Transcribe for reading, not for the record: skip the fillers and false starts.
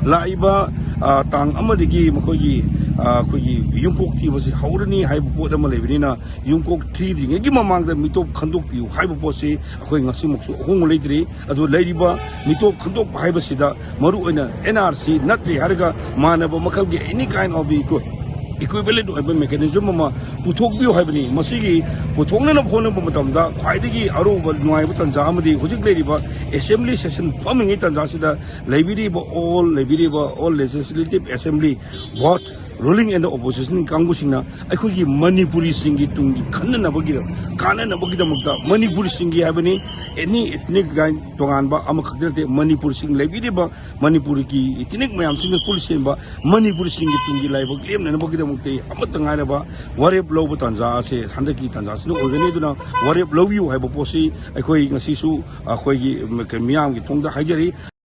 Laiba tang amadigi makogi kogi yungkok ti basi haurani haibu pot ama lebenina yungkok tri ding egi mamangda mitop khandok piu haibu posi akhoi ngasi muksu hong leitri adu leiba mitop khandok haiba sida maru oina NRC natri harga manaba makhalgi any kind of equivalent of mechanism ama puthokbiu haibani masigi puthokna phone matamda khwaidagi aroba nuaiba tanja amadi hojik leiriba assembly session forming tanja sida library all legislative assembly what ruling and opposition kangusingna akhoi Manipuri singi tungi khanna bagida kana na bagida mukta Manipuri singi habani any ethnic gain tonganba ama khaderte Manipur sing library ba Manipur ki ethnic mayam sing police ba Manipur singi tungi laibak lem na bagida mukte amatanga ba warep louba tanja se handaki tanja sino ogani duna warep love you haiba posi akhoi ngasi su akhoi gi miyam gi tongda haijari